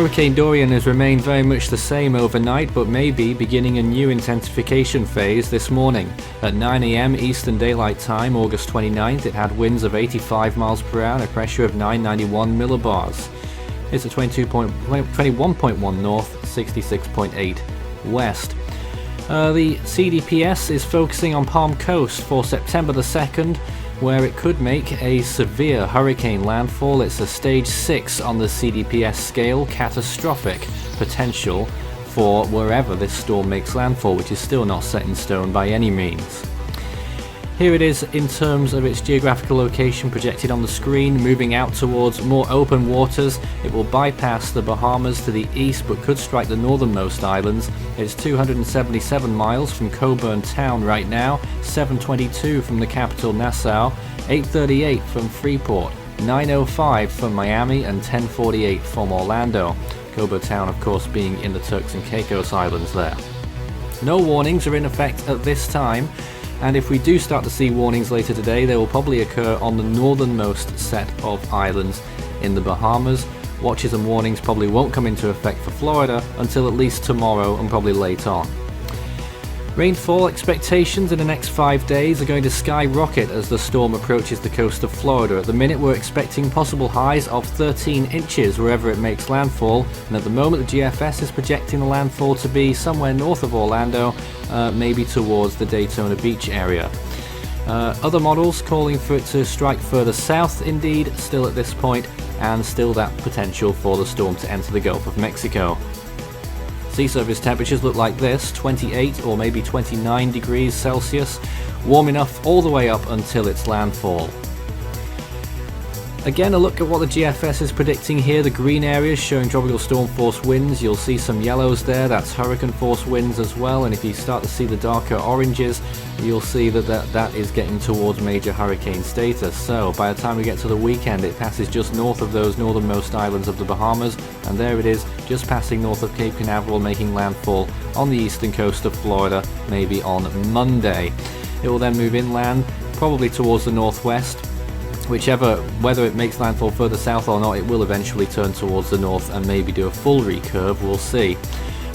Hurricane Dorian has remained very much the same overnight, but may be beginning a new intensification phase this morning. At 9 a.m. Eastern Daylight Time, August 29th, it had winds of 85 miles per hour and a pressure of 991 millibars. It's at 21.1 north, 66.8 west. The CDPS is focusing on Palm Coast for September the 2nd, where it could make a severe hurricane landfall. It's a stage 6 on the CDPS scale, catastrophic potential for wherever this storm makes landfall, which is still not set in stone by any means. Here it is in terms of its geographical location projected on the screen, moving out towards more open waters. It will bypass the Bahamas to the east but could strike the northernmost islands. It's 277 miles from Coburn town right now, 722 from the capital Nassau, 838 from Freeport, 905 from Miami and 1048 from Orlando. Coburn town of course being in the Turks and Caicos Islands there. No warnings are in effect at this time. And if we do start to see warnings later today, they will probably occur on the northernmost set of islands in the Bahamas. Watches and warnings probably won't come into effect for Florida until at least tomorrow and probably late on. Rainfall expectations in the next 5 days are going to skyrocket as the storm approaches the coast of Florida. At the minute we're expecting possible highs of 13 inches wherever it makes landfall, and at the moment the GFS is projecting the landfall to be somewhere north of Orlando, maybe towards the Daytona Beach area. Other models calling for it to strike further south indeed, still at this point, and still that potential for the storm to enter the Gulf of Mexico. Sea surface temperatures look like this, 28 or maybe 29 degrees Celsius, warm enough all the way up until its landfall. Again, a look at what the GFS is predicting here. The green areas showing tropical storm force winds. You'll see some yellows there, that's hurricane force winds as well, and if you start to see the darker oranges, you'll see that is getting towards major hurricane status. So by the time we get to the weekend, it passes just north of those northernmost islands of the Bahamas, and there it is, just passing north of Cape Canaveral, making landfall on the eastern coast of Florida, maybe on Monday. It will then move inland, probably towards the northwest. Whether it makes landfall further south or not, it will eventually turn towards the north and maybe do a full recurve, we'll see.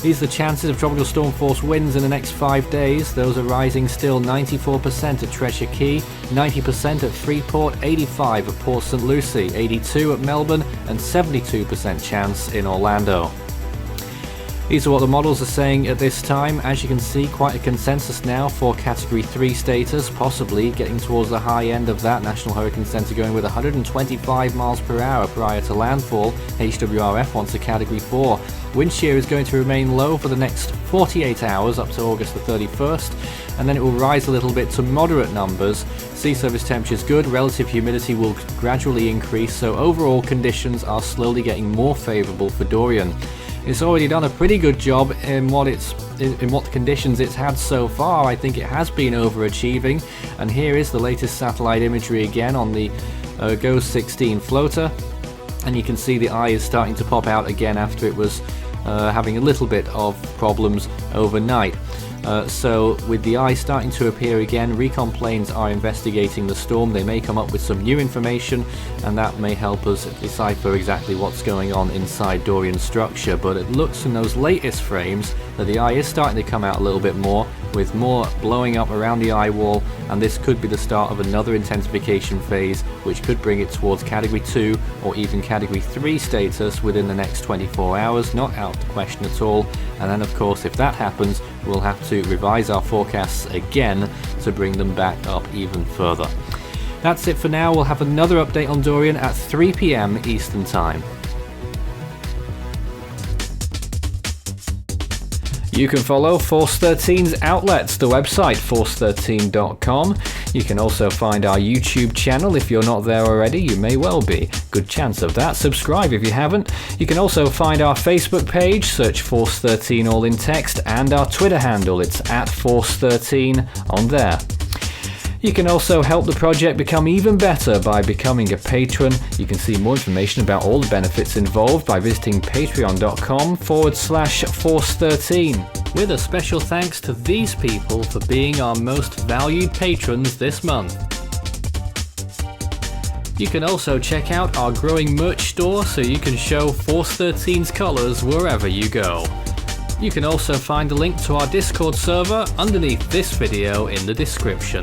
These are the chances of tropical storm force winds in the next 5 days. Those are rising still. 94% at Treasure Key, 90% at Freeport, 85% at Port St. Lucie, 82% at Melbourne, and 72% chance in Orlando. These are what the models are saying at this time. As you can see, quite a consensus now for Category 3 status, possibly getting towards the high end of that. National Hurricane Center going with 125 miles per hour prior to landfall. HWRF wants a Category 4. Wind shear is going to remain low for the next 48 hours up to August the 31st, and then it will rise a little bit to moderate numbers. Sea surface temperatures good, relative humidity will gradually increase, so overall conditions are slowly getting more favorable for Dorian. It's already done a pretty good job in what conditions it's had so far. I think it has been overachieving, and here is the latest satellite imagery again on the GOES 16 floater, and you can see the eye is starting to pop out again after it was having a little bit of problems overnight. So with the eye starting to appear again, recon planes are investigating the storm. They may come up with some new information, and that may help us decipher exactly what's going on inside Dorian's structure. But it looks from those latest frames that the eye is starting to come out a little bit more, with more blowing up around the eye wall, and this could be the start of another intensification phase, which could bring it towards Category 2 or even Category 3 status within the next 24 hours, not out of the question at all. And then of course, if that happens, we'll have to revise our forecasts again to bring them back up even further. That's it for now. We'll have another update on Dorian at 3 p.m. Eastern Time. You can follow Force 13's outlets, the website force13.com. You can also find our YouTube channel. If you're not there already, you may well be. Good chance of that. Subscribe if you haven't. You can also find our Facebook page, search Force 13 all in text, and our Twitter handle, it's @Force13 on there. You can also help the project become even better by becoming a patron. You can see more information about all the benefits involved by visiting patreon.com/Force13. With a special thanks to these people for being our most valued patrons this month: You can also check out our growing merch store so you can show Force 13's colours wherever you go. You can also find a link to our Discord server underneath this video in the description.